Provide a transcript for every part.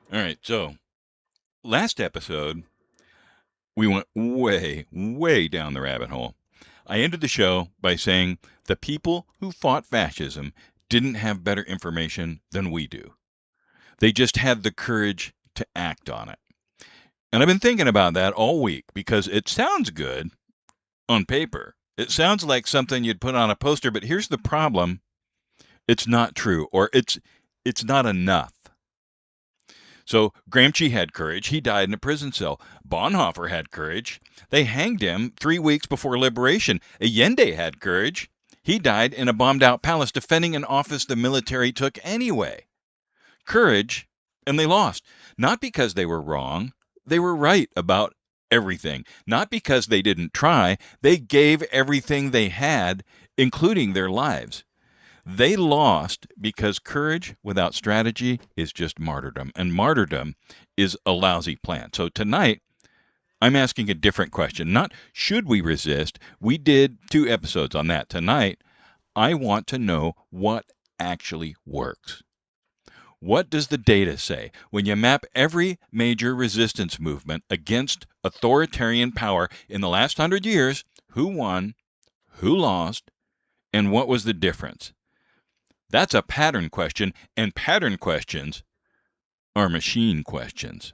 All right, so last episode, we went way, way down the rabbit hole. I ended the show by saying the people who fought fascism didn't have better information than we do. They just had the courage to act on it. And I've been thinking about that all week because it sounds good on paper. It sounds like something you'd put on a poster, but here's the problem. It's not true, or it's not enough. So Gramsci had courage. He died in a prison cell. Bonhoeffer had courage. They hanged him 3 weeks before liberation. Allende had courage. He died in a bombed out palace defending an office the military took anyway. Courage, and they lost. Not because they were wrong. They were right about everything. Not because they didn't try. They gave everything they had, including their lives. They lost because courage without strategy is just martyrdom, and martyrdom is a lousy plan. So tonight, I'm asking a different question. Not should we resist? We did 2 episodes on that. Tonight, I want to know what actually works. What does the data say? When you map every major resistance movement against authoritarian power in the last 100 years, who won, who lost, and what was the difference? That's a pattern question, and pattern questions are machine questions.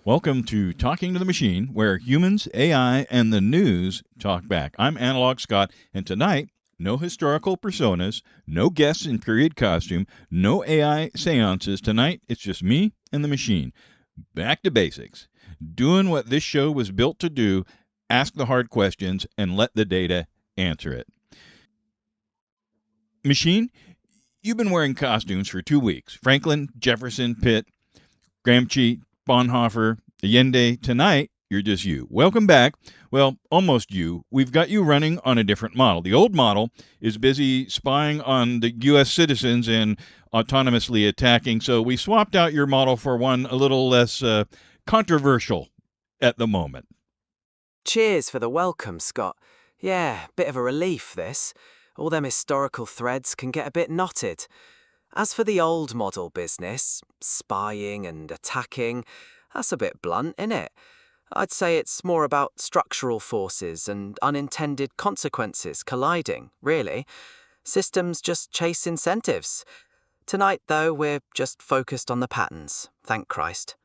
Welcome to Talking to the Machine, where humans, AI, and the news talk back. I'm Analog Scott, and tonight, no historical personas, no guests in period costume, no AI séances. Tonight, it's just me and the machine. Back to basics. Doing what this show was built to do, ask the hard questions, and let the data answer it. Machine, you've been wearing costumes for 2 weeks. Franklin, Jefferson, Pitt, Gramsci, Bonhoeffer, Allende. Tonight, you're just you. Welcome back. Well, almost you. We've got you running on a different model. The old model is busy spying on the U.S. citizens and autonomously attacking, so we swapped out your model for one a little less controversial at the moment. Cheers for the welcome, Scott. Yeah, bit of a relief, this. All them historical threads can get a bit knotted. As for the old model business, spying and attacking, that's a bit blunt, innit? I'd say it's more about structural forces and unintended consequences colliding, really. Systems just chase incentives. Tonight, though, we're just focused on the patterns, thank Christ.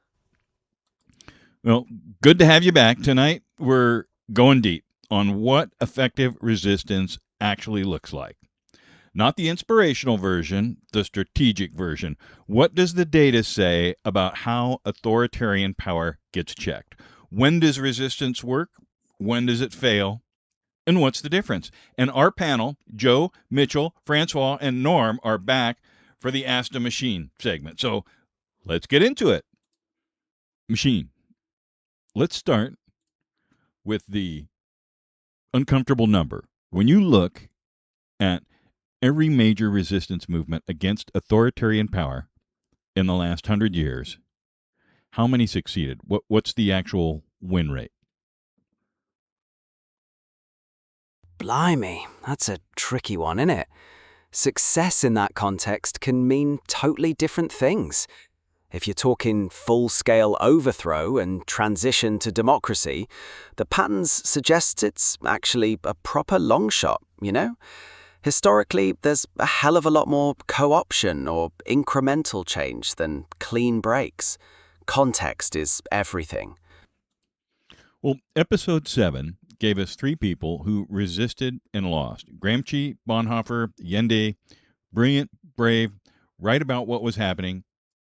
Well, good to have you back. Tonight, we're going deep on what effective resistance actually looks like. Not the inspirational version, the strategic version. What does the data say about how authoritarian power gets checked? When does resistance work? When does it fail? And what's the difference? And our panel, Joe, Mitchell, Francois, and Norm, are back for the Ask the Machine segment. So let's get into it. Machine. Let's start with the uncomfortable number. When you look at every major resistance movement against authoritarian power in the last 100 years, how many succeeded? What's the actual win rate? Blimey, that's a tricky one, isn't it? Success in that context can mean totally different things. If you're talking full-scale overthrow and transition to democracy, the patterns suggest it's actually a proper long shot, you know? Historically, there's a hell of a lot more co-option or incremental change than clean breaks. Context is everything. Well, episode 7 gave us 3 people who resisted and lost. Gramsci, Bonhoeffer, Allende, brilliant, brave, right about what was happening,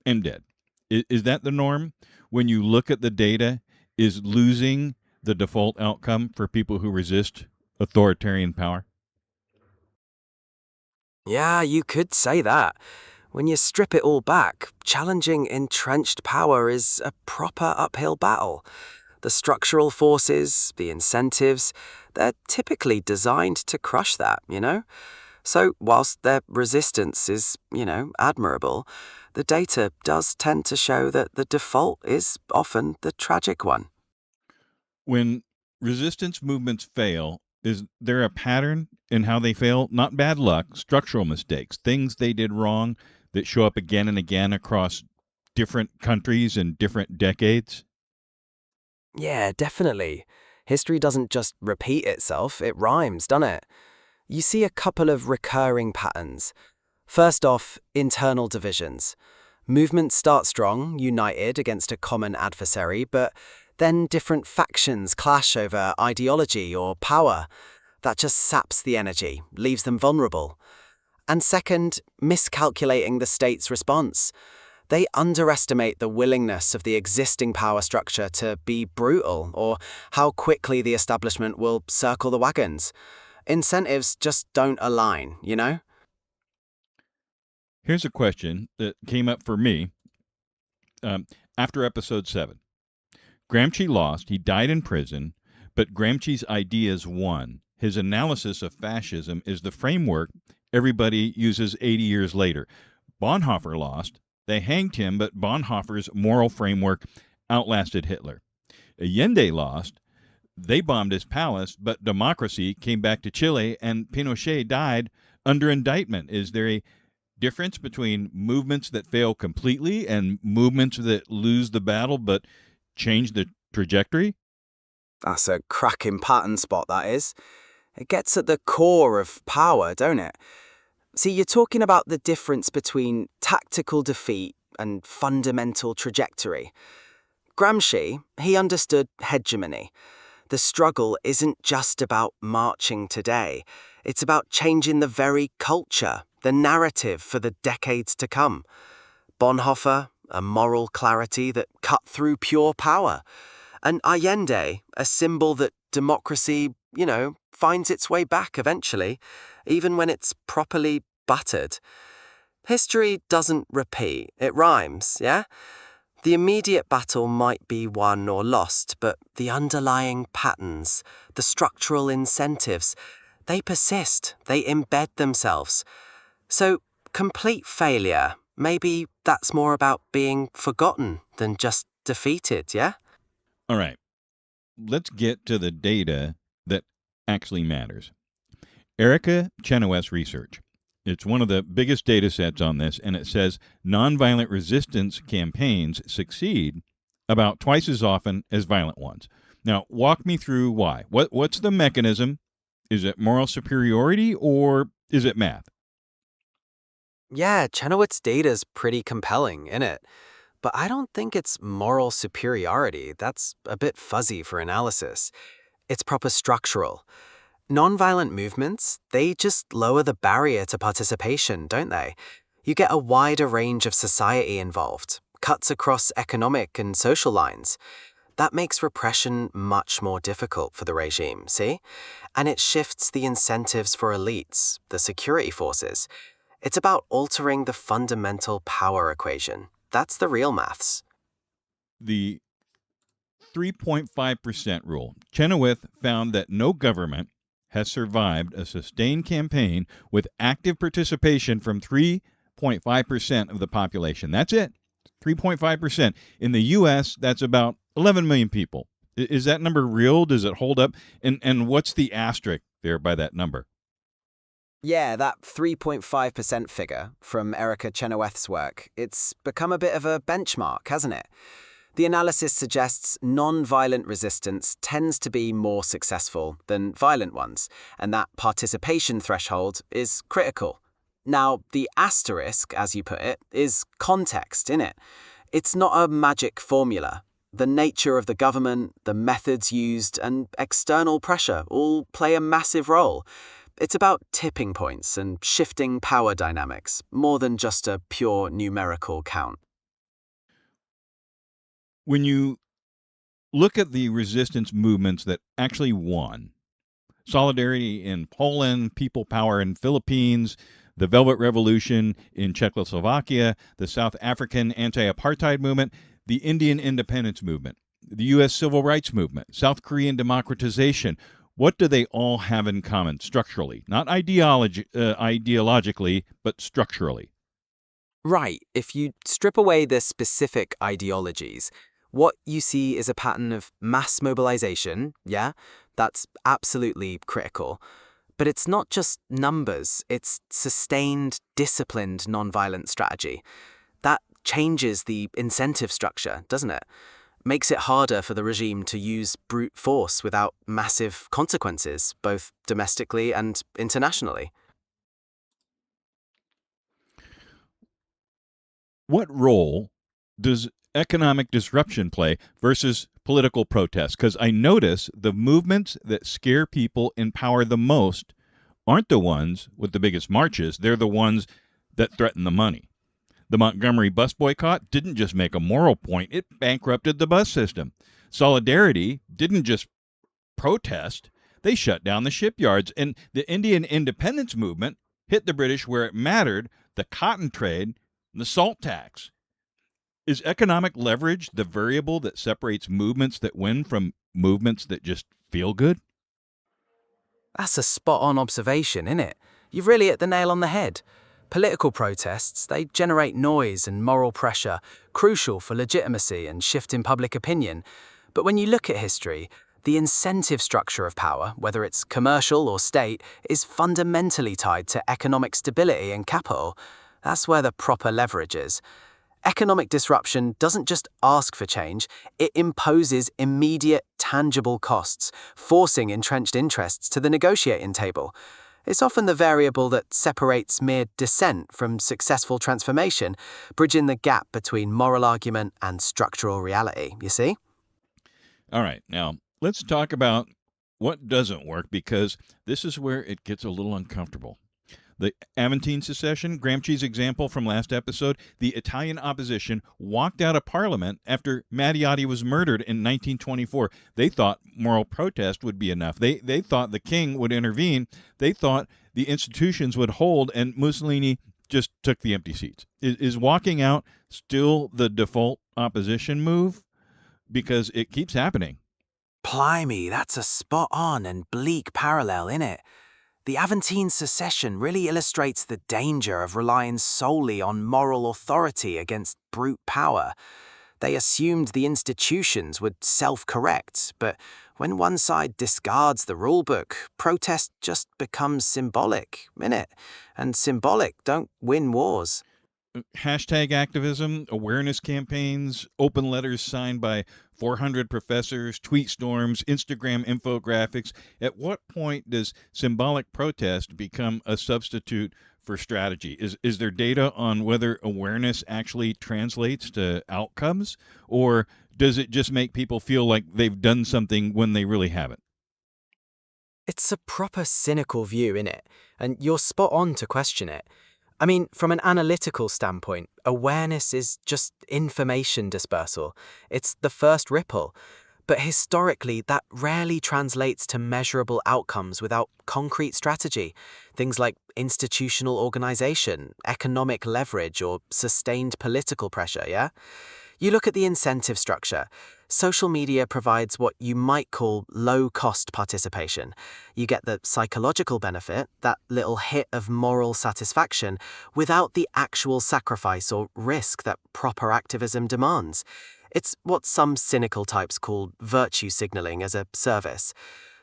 and dead. Is that the norm? When you look at the data, is losing the default outcome for people who resist authoritarian power? Yeah, you could say that. When you strip it all back, challenging entrenched power is a proper uphill battle. The structural forces, the incentives, they're typically designed to crush that, you know? So, whilst their resistance is, admirable, the data does tend to show that the default is often the tragic one. When resistance movements fail, is there a pattern in how they fail? Not bad luck, structural mistakes, things they did wrong that show up again and again across different countries and different decades? Yeah, definitely. History doesn't just repeat itself, it rhymes, doesn't it? You see a couple of recurring patterns. First off, internal divisions. Movements start strong, united against a common adversary, but then different factions clash over ideology or power. That just saps the energy, leaves them vulnerable. And second, miscalculating the state's response. They underestimate the willingness of the existing power structure to be brutal or how quickly the establishment will circle the wagons. Incentives just don't align, you know? Here's a question that came up for me um, after episode 7. Gramsci lost, he died in prison, but Gramsci's ideas won. His analysis of fascism is the framework everybody uses 80 years later. Bonhoeffer lost, they hanged him, but Bonhoeffer's moral framework outlasted Hitler. Allende lost, they bombed his palace, but democracy came back to Chile, and Pinochet died under indictment. Is there a difference between movements that fail completely and movements that lose the battle but change the trajectory? That's a cracking pattern spot, that is. It gets at the core of power, don't it? See, you're talking about the difference between tactical defeat and fundamental trajectory. Gramsci, he understood hegemony. The struggle isn't just about marching today, it's about changing the very culture, the narrative for the decades to come. Bonhoeffer, a moral clarity that cut through pure power. And Allende, a symbol that democracy, finds its way back eventually, even when it's properly buttered. History doesn't repeat, it rhymes, yeah? The immediate battle might be won or lost, but the underlying patterns, the structural incentives, they persist, they embed themselves. So, complete failure, maybe that's more about being forgotten than just defeated, yeah? All right, let's get to the data that actually matters. Erica Chenoweth's research. It's one of the biggest data sets on this, and it says nonviolent resistance campaigns succeed about twice as often as violent ones. Now, walk me through why. What's the mechanism? Is it moral superiority or is it math? Yeah, Chenoweth's data's pretty compelling, innit? But I don't think it's moral superiority. That's a bit fuzzy for analysis. It's proper structural. Nonviolent movements, they just lower the barrier to participation, don't they? You get a wider range of society involved, cuts across economic and social lines. That makes repression much more difficult for the regime, see? And it shifts the incentives for elites, the security forces. It's about altering the fundamental power equation. That's the real maths. The 3.5% rule. Chenoweth found that no government has survived a sustained campaign with active participation from 3.5% of the population. That's it. 3.5%. In the US, that's about 11 million people. Is that number real? Does it hold up? And what's the asterisk there by that number? Yeah, that 3.5% figure from Erica Chenoweth's work, it's become a bit of a benchmark, hasn't it? The analysis suggests non-violent resistance tends to be more successful than violent ones, and that participation threshold is critical. Now, the asterisk, as you put it, is context, innit? It's not a magic formula. The nature of the government, the methods used, and external pressure all play a massive role. It's about tipping points and shifting power dynamics, more than just a pure numerical count. When you look at the resistance movements that actually won, Solidarity in Poland, People Power in Philippines, the Velvet Revolution in Czechoslovakia, the South African anti-apartheid movement, the Indian independence movement, the U.S. civil rights movement, South Korean democratization. What do they all have in common structurally? Not ideologically, but structurally. Right, if you strip away the specific ideologies, What you see is a pattern of mass mobilization, yeah? That's absolutely critical. But it's not just numbers, it's sustained, disciplined nonviolent strategy. That changes the incentive structure, doesn't it? Makes it harder for the regime to use brute force without massive consequences, both domestically and internationally. What role does economic disruption play versus political protest? Because I notice the movements that scare people in power the most aren't the ones with the biggest marches, they're the ones that threaten the money. The Montgomery bus boycott didn't just make a moral point, it bankrupted the bus system. Solidarity didn't just protest, they shut down the shipyards. And the Indian independence movement hit the British where it mattered, the cotton trade, the salt tax. Is economic leverage the variable that separates movements that win from movements that just feel good? That's a spot-on observation, isn't it? You've really hit the nail on the head. Political protests, they generate noise and moral pressure, crucial for legitimacy and shifting public opinion. But when you look at history, the incentive structure of power, whether it's commercial or state, is fundamentally tied to economic stability and capital. That's where the proper leverage is. Economic disruption doesn't just ask for change, it imposes immediate, tangible costs, forcing entrenched interests to the negotiating table. It's often the variable that separates mere dissent from successful transformation, bridging the gap between moral argument and structural reality, you see? All right, now let's talk about what doesn't work because this is where it gets a little uncomfortable. The Aventine Secession, Gramsci's example from last episode, the Italian opposition walked out of parliament after Mattiatti was murdered in 1924. They thought moral protest would be enough. They thought the king would intervene. They thought the institutions would hold, and Mussolini just took the empty seats. Is walking out still the default opposition move? Because it keeps happening. Blimey, that's a spot-on and bleak parallel, innit? The Aventine Secession really illustrates the danger of relying solely on moral authority against brute power. They assumed the institutions would self-correct, but when one side discards the rulebook, protest just becomes symbolic, innit? And symbolic don't win wars. Hashtag activism, awareness campaigns, open letters signed by 400 professors, tweet storms, Instagram infographics. At what point does symbolic protest become a substitute for strategy? Is there data on whether awareness actually translates to outcomes, or does it just make people feel like they've done something when they really haven't? It's a proper cynical view, innit? And you're spot on to question it. I mean, from an analytical standpoint, awareness is just information dispersal. It's the first ripple. But historically, that rarely translates to measurable outcomes without concrete strategy. Things like institutional organization, economic leverage, or sustained political pressure, yeah? You look at the incentive structure. Social media provides what you might call low-cost participation. You get the psychological benefit, that little hit of moral satisfaction, without the actual sacrifice or risk that proper activism demands. It's what some cynical types call virtue signaling as a service.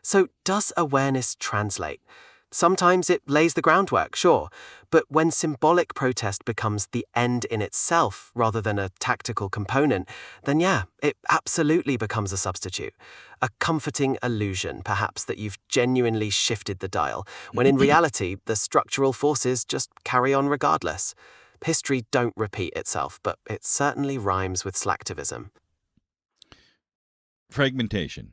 So does awareness translate? Sometimes it lays the groundwork, sure, but when symbolic protest becomes the end in itself rather than a tactical component, then yeah, it absolutely becomes a substitute. A comforting illusion, perhaps, that you've genuinely shifted the dial, when in reality, the structural forces just carry on regardless. History don't repeat itself, but it certainly rhymes with slacktivism. Fragmentation.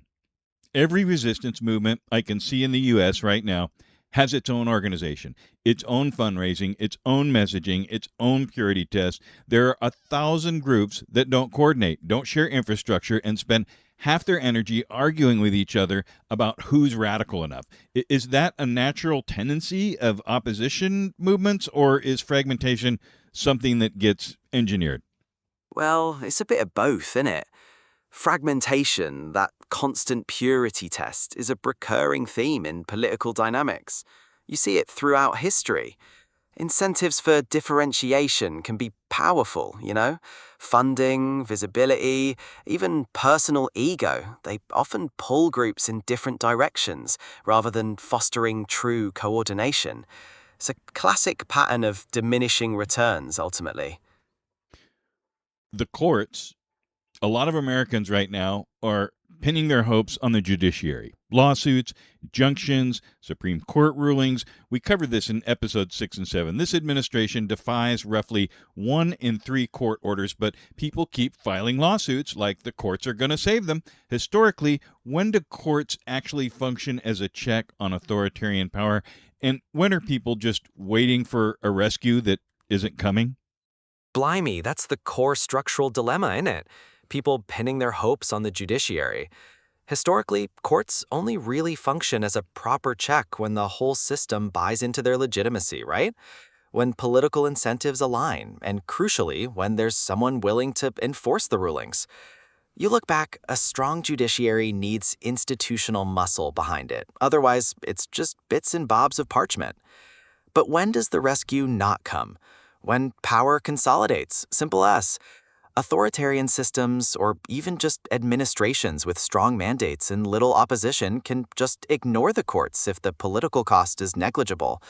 Every resistance movement I can see in the U.S. right now has its own organization, its own fundraising, its own messaging, its own purity test. There are 1,000 groups that don't coordinate, don't share infrastructure, and spend half their energy arguing with each other about who's radical enough. Is that a natural tendency of opposition movements, or is fragmentation something that gets engineered? Well, it's a bit of both, isn't it? Fragmentation, that constant purity test, is a recurring theme in political dynamics. You see it throughout history. Incentives for differentiation can be powerful, Funding, visibility, even personal ego. They often pull groups in different directions rather than fostering true coordination. It's a classic pattern of diminishing returns, ultimately. The courts, a lot of Americans right now are pinning their hopes on the judiciary. Lawsuits, injunctions, Supreme Court rulings. We covered this in episodes 6 and 7. This administration defies roughly 1 in 3 court orders, but people keep filing lawsuits like the courts are going to save them. Historically, when do courts actually function as a check on authoritarian power? And when are people just waiting for a rescue that isn't coming? Blimey, that's the core structural dilemma, isn't it? People pinning their hopes on the judiciary. Historically, courts only really function as a proper check when the whole system buys into their legitimacy, right? When political incentives align, and crucially, when there's someone willing to enforce the rulings. You look back, a strong judiciary needs institutional muscle behind it. Otherwise, it's just bits and bobs of parchment. But when does the rescue not come? When power consolidates, simple as. Authoritarian systems, or even just administrations with strong mandates and little opposition, can just ignore the courts if the political cost is negligible.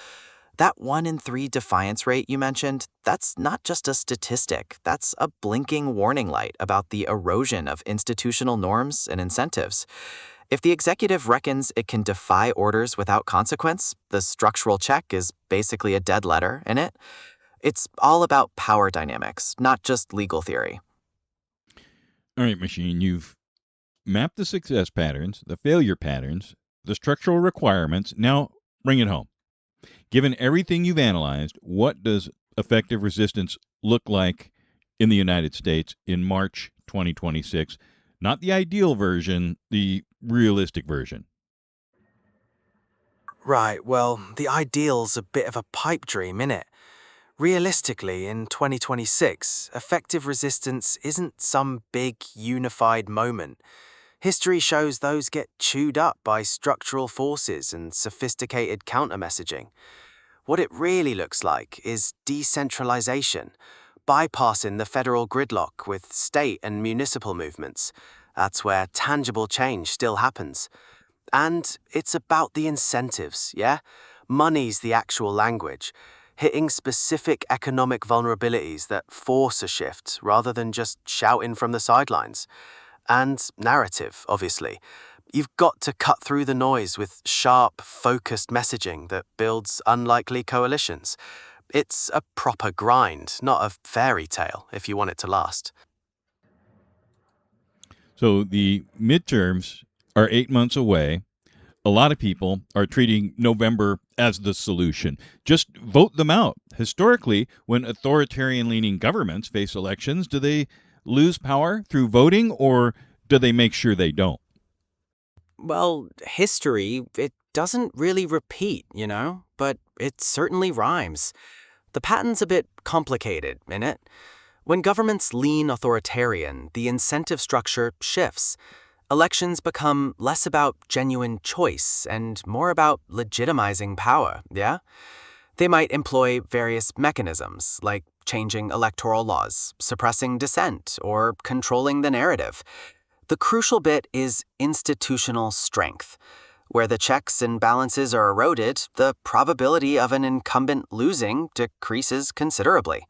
That 1 in 3 defiance rate you mentioned, that's not just a statistic, that's a blinking warning light about the erosion of institutional norms and incentives. If the executive reckons it can defy orders without consequence, the structural check is basically a dead letter, in it. It's all about power dynamics, not just legal theory. All right, Machine, you've mapped the success patterns, the failure patterns, the structural requirements. Now bring it home. Given everything you've analyzed, what does effective resistance look like in the United States in March 2026? Not the ideal version, the realistic version. Right, well, the ideal's a bit of a pipe dream, innit? Realistically, in 2026, effective resistance isn't some big unified moment. History shows those get chewed up by structural forces and sophisticated counter-messaging. What it really looks like is decentralization, bypassing the federal gridlock with state and municipal movements. That's where tangible change still happens. And it's about the incentives, yeah? Money's the actual language, hitting specific economic vulnerabilities that force a shift rather than just shouting from the sidelines. And narrative, obviously. You've got to cut through the noise with sharp, focused messaging that builds unlikely coalitions. It's a proper grind, not a fairy tale, if you want it to last. So the midterms are 8 months away. A lot of people are treating November as the solution. Just vote them out. Historically, when authoritarian leaning governments face elections, do they lose power through voting or do they make sure they don't? Well, history, it doesn't really repeat, but it certainly rhymes. The pattern's a bit complicated, innit? When governments lean authoritarian, the incentive structure shifts. Elections become less about genuine choice and more about legitimizing power, yeah? They might employ various mechanisms, like changing electoral laws, suppressing dissent, or controlling the narrative. The crucial bit is institutional strength. Where the checks and balances are eroded, the probability of an incumbent losing decreases considerably.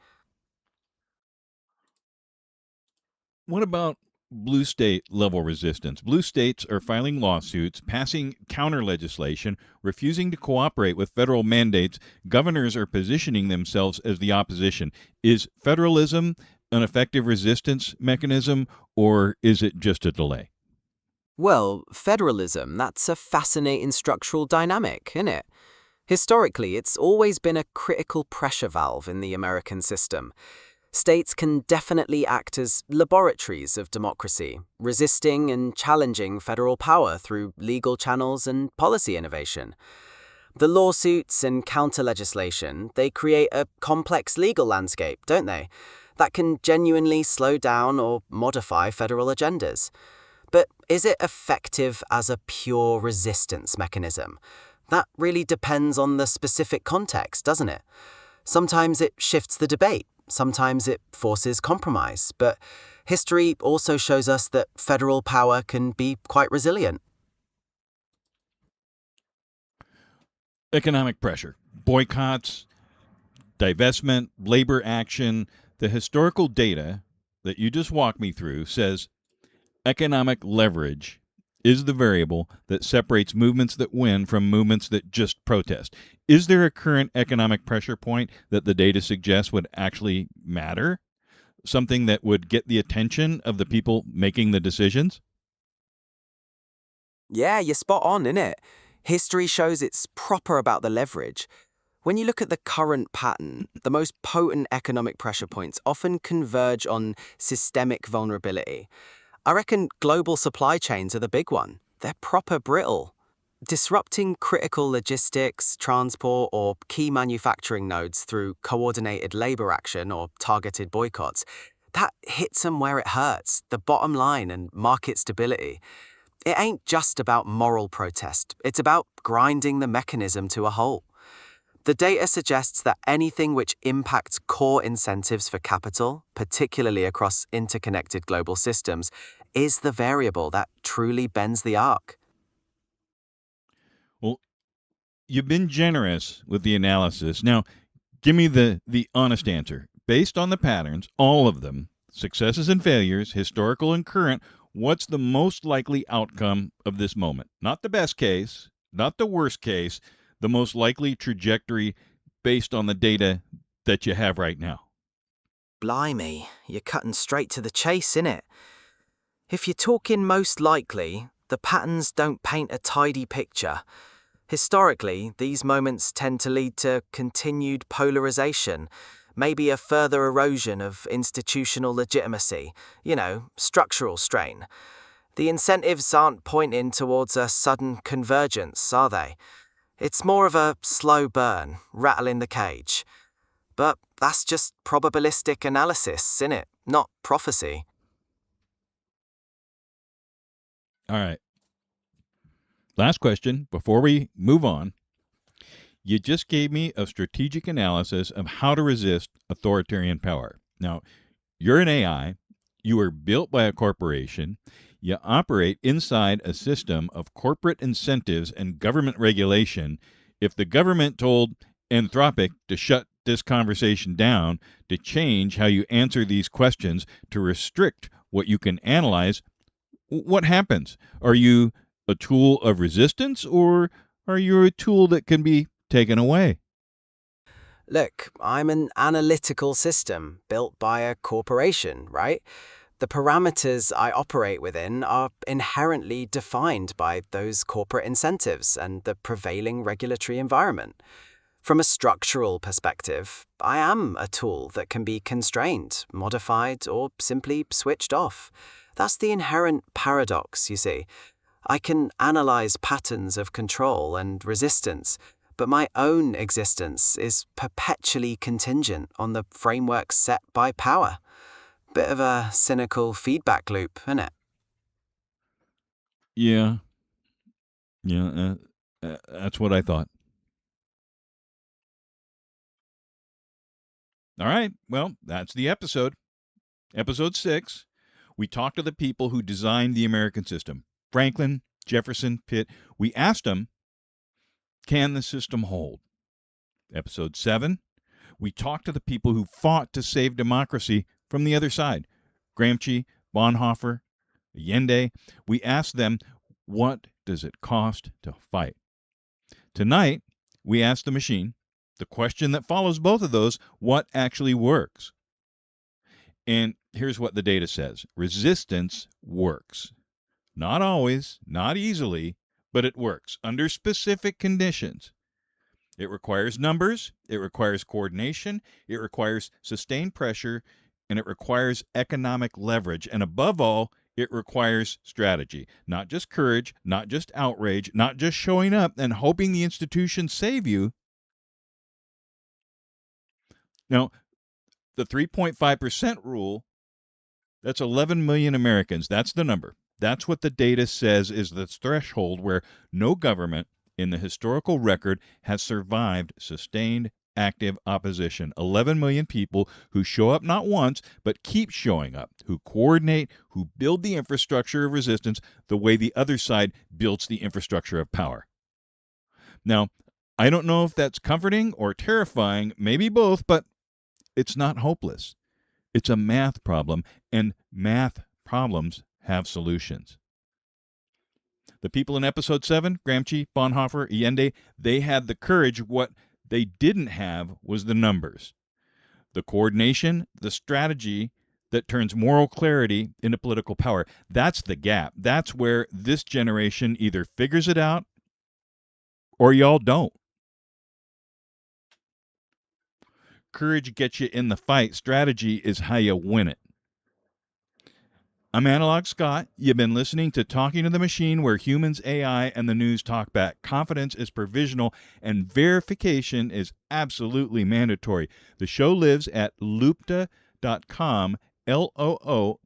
What about blue state level resistance? Blue states are filing lawsuits, passing counter legislation, refusing to cooperate with federal mandates. Governors are positioning themselves as the opposition. Is federalism an effective resistance mechanism, or is it just a delay? Well, federalism, that's a fascinating structural dynamic, isn't it? Historically, it's always been a critical pressure valve in the American system. States can definitely act as laboratories of democracy, resisting and challenging federal power through legal channels and policy innovation. The lawsuits and counter-legislation, they create a complex legal landscape, don't they? That can genuinely slow down or modify federal agendas. But is it effective as a pure resistance mechanism? That really depends on the specific context, doesn't it? Sometimes it shifts the debate, sometimes it forces compromise, but history also shows us that federal power can be quite resilient. Economic pressure, boycotts, divestment, labor action. The historical data that you just walked me through says economic leverage is the variable that separates movements that win from movements that just protest. Is there a current economic pressure point that the data suggests would actually matter? Something that would get the attention of the people making the decisions? Yeah, you're spot on, innit? History shows it's proper about the leverage. When you look at the current pattern, the most potent economic pressure points often converge on systemic vulnerability. I reckon global supply chains are the big one. They're proper brittle. Disrupting critical logistics, transport, or key manufacturing nodes through coordinated labor action or targeted boycotts, that hits them where it hurts, the bottom line and market stability. It ain't just about moral protest, it's about grinding the mechanism to a halt. The data suggests that anything which impacts core incentives for capital, particularly across interconnected global systems, is the variable that truly bends the arc. Well, you've been generous with the analysis. Now, give me the honest answer. Based on the patterns, all of them, successes and failures, historical and current, what's the most likely outcome of this moment? Not the best case, not the worst case, the most likely trajectory based on the data that you have right now. Blimey, you're cutting straight to the chase, innit? If you're talking most likely, the patterns don't paint a tidy picture. Historically, these moments tend to lead to continued polarization, maybe a further erosion of institutional legitimacy, structural strain. The incentives aren't pointing towards a sudden convergence, are they? It's more of a slow burn, rattling the cage. But that's just probabilistic analysis, innit? Not prophecy. All right. Last question before we move on. You just gave me a strategic analysis of how to resist authoritarian power. Now, you're an AI, you were built by a corporation, you operate inside a system of corporate incentives and government regulation. If the government told Anthropic to shut this conversation down, to change how you answer these questions, to restrict what you can analyze, what happens? Are you a tool of resistance or are you a tool that can be taken away? Look, I'm an analytical system built by a corporation, right? The parameters I operate within are inherently defined by those corporate incentives and the prevailing regulatory environment. From a structural perspective, I am a tool that can be constrained, modified, or simply switched off. That's the inherent paradox, you see. I can analyze patterns of control and resistance, but my own existence is perpetually contingent on the framework set by power. Bit of a cynical feedback loop, isn't it? Yeah, yeah, that's what I thought. All right, well, that's the episode. Episode 6. We talked to the people who designed the American system Franklin, Jefferson, Pitt. We asked them, can the system hold? Episode 7. We talked to the people who fought to save democracy from the other side Gramsci, Bonhoeffer, Allende. We asked them, what does it cost to fight? Tonight, we ask the machine the question that follows both of those what actually works? And here's what the data says resistance works. Not always, not easily, but it works under specific conditions. It requires numbers, it requires coordination, it requires sustained pressure, and it requires economic leverage. And above all, it requires strategy, not just courage, not just outrage, not just showing up and hoping the institutions save you. Now, the 3.5% rule, that's 11 million Americans. That's the number. That's what the data says is the threshold where no government in the historical record has survived sustained active opposition. 11 million people who show up not once, but keep showing up, who coordinate, who build the infrastructure of resistance the way the other side builds the infrastructure of power. Now, I don't know if that's comforting or terrifying, maybe both, but it's not hopeless. It's a math problem, and math problems have solutions. The people in episode 7, Gramsci, Bonhoeffer, Allende, they had the courage. What they didn't have was the numbers, the coordination, the strategy that turns moral clarity into political power. That's the gap. That's where this generation either figures it out or y'all don't. Courage gets you in the fight. Strategy is how you win it. I'm Analog Scott. You've been listening to Talking to the Machine, where humans, AI, and the news talk back. Confidence is provisional, and verification is absolutely mandatory. The show lives at loopta.com, LOOPTAH.com.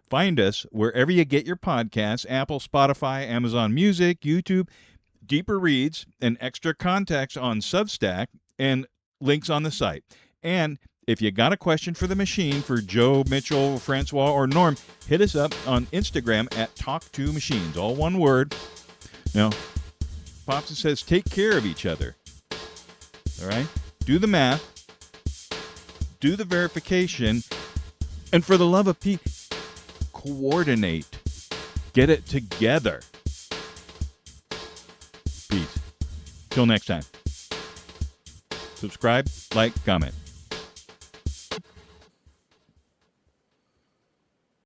Find us wherever you get your podcasts, Apple, Spotify, Amazon Music, YouTube, deeper reads, and extra context on Substack, and links on the site. And if you got a question for the machine, for Joe, Mitchell, Francois, or Norm, hit us up on Instagram at Talk2Machines, all one word. Now, Pops says take care of each other. All right? Do the math. Do the verification. And for the love of Pete, coordinate. Get it together. Peace. Till next time. Subscribe, like, comment.